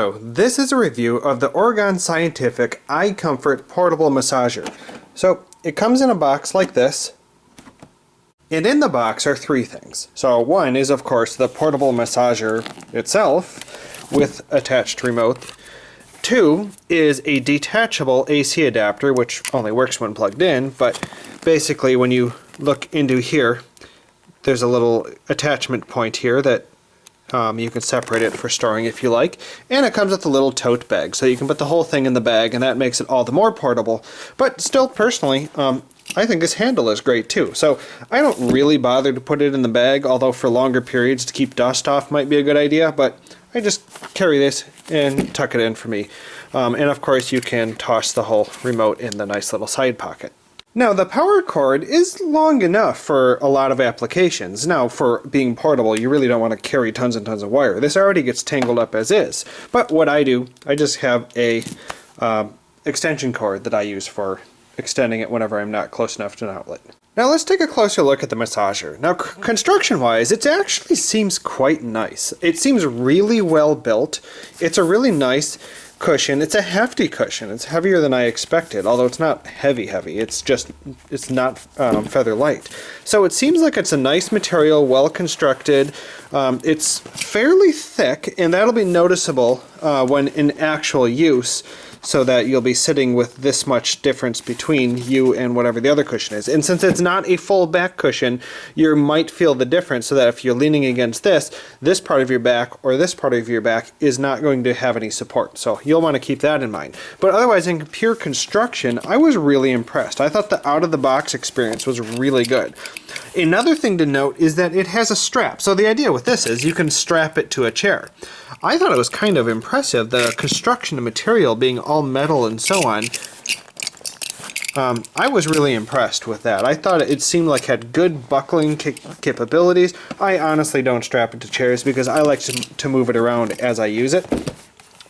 So this is a review of the Oregon Scientific I.Comfort portable massager. So it comes in a box like this, and in the box are three things. So one is of course the portable massager itself with attached remote. Two is a detachable AC adapter, which only works when plugged in, but basically when you look into here, there's a little attachment point here that you can separate it for storing if you like, and it comes with a little tote bag, so you can put the whole thing in the bag, and that makes it all the more portable. But still, personally, I think this handle is great too. So I don't really bother to put it in the bag, although for longer periods to keep dust off might be a good idea, but I just carry this and tuck it in for me. And of course you can toss the whole remote in the nice little side pocket. Now the power cord is long enough for a lot of applications. Now for being portable, you really don't want to carry tons and tons of wire. This already gets tangled up as is. But what I do, I just have a extension cord that I use for extending it whenever I'm not close enough to an outlet. Now let's take a closer look at the massager. Now construction wise, it actually seems quite nice. It seems really well built. It's a really nice cushion. It's a hefty cushion. It's heavier than I expected, although it's not heavy. It's not feather light. So it seems like it's a nice material, well constructed. It's fairly thick, and that'll be noticeable when in actual use, so that you'll be sitting with this much difference between you and whatever the other cushion is. And since it's not a full back cushion, you might feel the difference, so that if you're leaning against this part of your back or this part of your back is not going to have any support. So you'll want to keep that in mind. But otherwise, in pure construction, I was really impressed. I thought the out-of-the-box experience was really good. Another thing to note is that it has a strap. So the idea with this is you can strap it to a chair. I thought it was kind of impressive, the construction and material being all metal and so on. I was really impressed with that. I thought it seemed like it had good buckling capabilities. I honestly don't strap it to chairs because I like to move it around as I use it.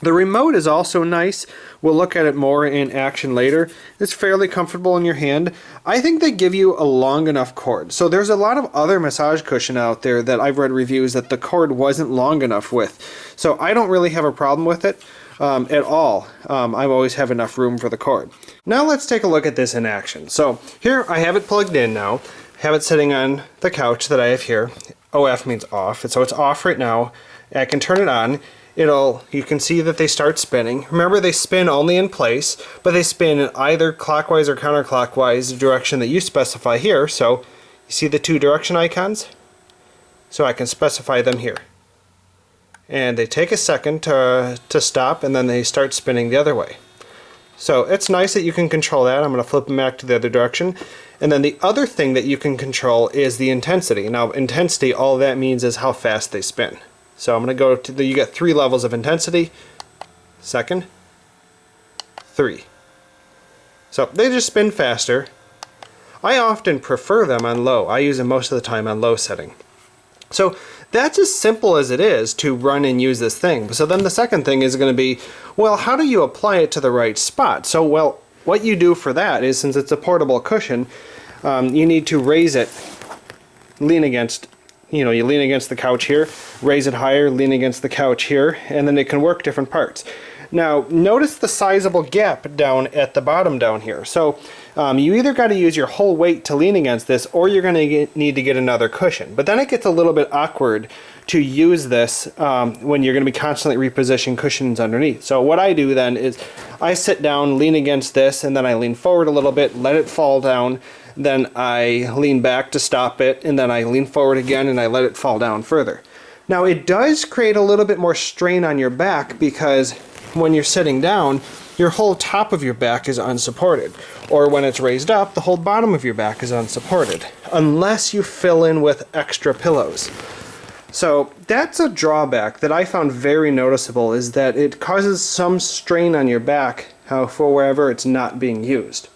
The remote is also nice. We'll look at it more in action later. It's fairly comfortable in your hand. I think they give you a long enough cord. So there's a lot of other massage cushion out there that I've read reviews that the cord wasn't long enough with. So I don't really have a problem with it at all. I always have enough room for the cord. Now let's take a look at this in action. So here I have it plugged in now. I have it sitting on the couch that I have here. OF means off, and so it's off right now. I can turn it on. You can see that they start spinning. Remember, they spin only in place, but they spin in either clockwise or counterclockwise, the direction that you specify here. So you see the two direction icons? So I can specify them here. And they take a second to stop, and then they start spinning the other way. So it's nice that you can control that. I'm going to flip them back to the other direction. And then the other thing that you can control is the intensity. Now intensity, all that means is how fast they spin. So I'm going to go to you get 3 levels of intensity. Second, 3. So they just spin faster. I often prefer them on low. I use them most of the time on low setting. So that's as simple as it is to run and use this thing. So then the second thing is going to be, well, how do you apply it to the right spot? So, well, what you do for that is, since it's a portable cushion, you need to raise it, lean against, you lean against the couch here, raise it higher, lean against the couch here, and then it can work different parts. Now, notice the sizable gap down at the bottom down here. So you either got to use your whole weight to lean against this, or you're going to need to get another cushion. But then it gets a little bit awkward to use this when you're going to be constantly repositioning cushions underneath. So what I do then is I sit down, lean against this, and then I lean forward a little bit, let it fall down, then I lean back to stop it, and then I lean forward again and I let it fall down further. Now it does create a little bit more strain on your back because when you're sitting down, your whole top of your back is unsupported. Or when it's raised up, the whole bottom of your back is unsupported, unless you fill in with extra pillows. So that's a drawback that I found very noticeable, is that it causes some strain on your back for wherever it's not being used.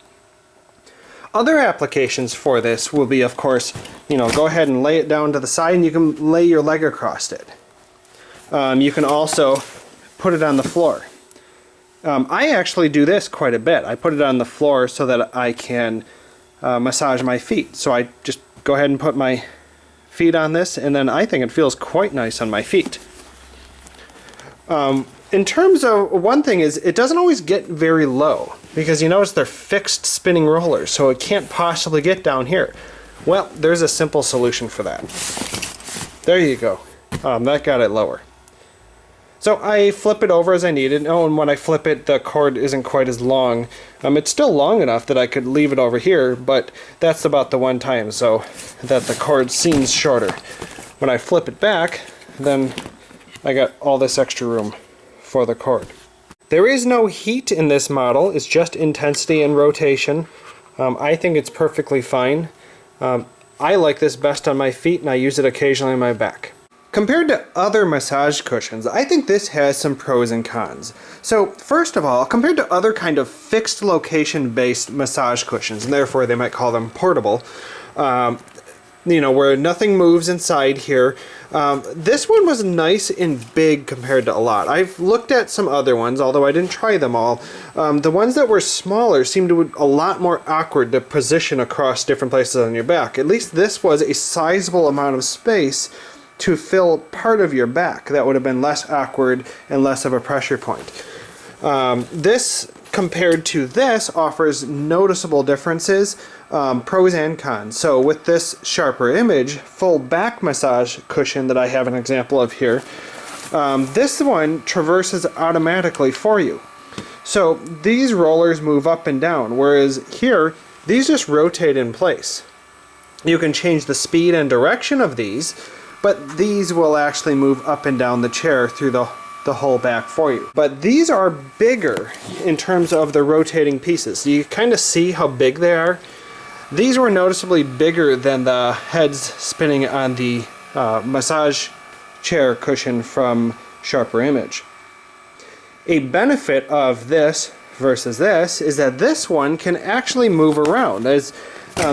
Other applications for this will be, of course, go ahead and lay it down to the side, and you can lay your leg across it. You can also put it on the floor. I actually do this quite a bit. I put it on the floor so that I can massage my feet. So I just go ahead and put my feet on this, and then I think it feels quite nice on my feet. In terms of, one thing is, it doesn't always get very low, because you notice they're fixed spinning rollers, so it can't possibly get down here. Well, there's a simple solution for that. There you go. That got it lower. So I flip it over as I need it. Oh, and when I flip it, the cord isn't quite as long. It's still long enough that I could leave it over here, but that's about the one time so that the cord seems shorter. When I flip it back, then I got all this extra room for the cord. There is no heat in this model, it's just intensity and rotation. I think it's perfectly fine. I like this best on my feet, and I use it occasionally on my back. Compared to other massage cushions, I think this has some pros and cons. So first of all, compared to other kind of fixed location based massage cushions, and therefore they might call them portable, where nothing moves inside here, this one was nice and big compared to a lot. I've looked at some other ones, although I didn't try them all. The ones that were smaller seemed to be a lot more awkward to position across different places on your back. At least this was a sizable amount of space to fill part of your back. That would have been less awkward and less of a pressure point. This, compared to this, offers noticeable differences, pros and cons. So with this Sharper Image full back massage cushion that I have an example of here, this one traverses automatically for you. So these rollers move up and down, whereas here, these just rotate in place. You can change the speed and direction of these, but these will actually move up and down the chair through the whole back for you. But these are bigger in terms of the rotating pieces. So you kind of see how big they are. These were noticeably bigger than the heads spinning on the massage chair cushion from Sharper Image. A benefit of this versus this is that this one can actually move around. As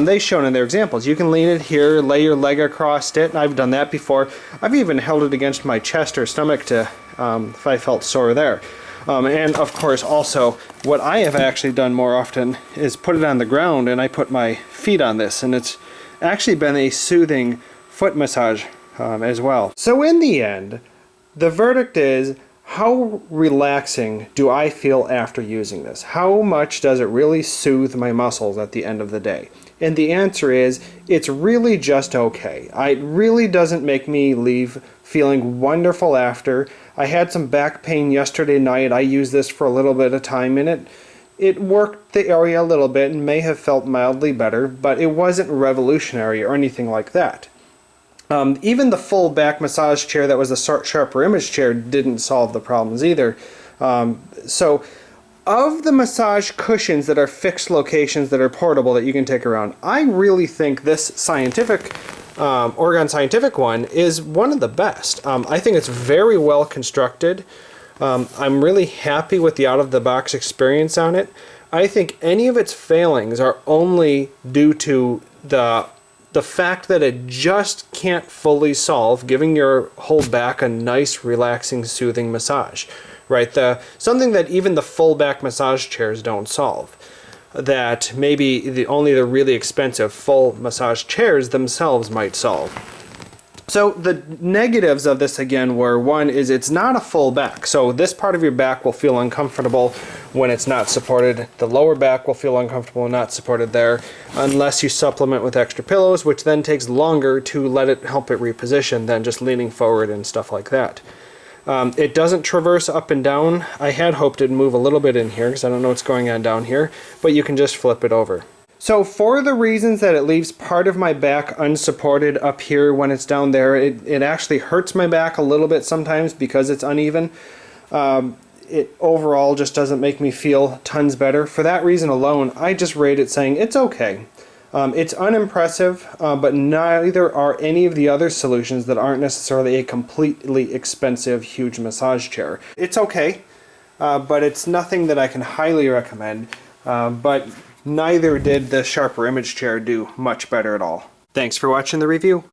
they've shown in their examples. You can lean it here, lay your leg across it, and I've done that before. I've even held it against my chest or stomach to, if I felt sore there. And of course also, what I have actually done more often is put it on the ground and I put my feet on this, and it's actually been a soothing foot massage as well. So in the end, the verdict is, how relaxing do I feel after using this? How much does it really soothe my muscles at the end of the day? And the answer is, it's really just okay. It really doesn't make me leave feeling wonderful after. I had some back pain yesterday night. I used this for a little bit of time, and it worked the area a little bit and may have felt mildly better, but it wasn't revolutionary or anything like that. Even the full back massage chair that was a Sharper Image chair didn't solve the problems either. So of the massage cushions that are fixed locations that are portable that you can take around, I really think this scientific, Oregon Scientific one is one of the best. I think it's very well constructed. I'm really happy with the out-of-the-box experience on it. I think any of its failings are only due to the fact that it just can't fully solve giving your whole back a nice, relaxing, soothing massage, right? Something that even the full back massage chairs don't solve. That maybe only the really expensive full massage chairs themselves might solve. So the negatives of this again were, one is it's not a full back. So this part of your back will feel uncomfortable when it's not supported. The lower back will feel uncomfortable and not supported there, unless you supplement with extra pillows, which then takes longer to let it help it reposition than just leaning forward and stuff like that. It doesn't traverse up and down. I had hoped it'd move a little bit in here because I don't know what's going on down here, but you can just flip it over. So for the reasons that it leaves part of my back unsupported up here when it's down there, it actually hurts my back a little bit sometimes because it's uneven. It overall just doesn't make me feel tons better. For that reason alone, I just rate it saying it's okay. It's unimpressive, but neither are any of the other solutions that aren't necessarily a completely expensive, huge massage chair. It's okay, but it's nothing that I can highly recommend. But neither did the Sharper Image chair do much better at all. Thanks for watching the review.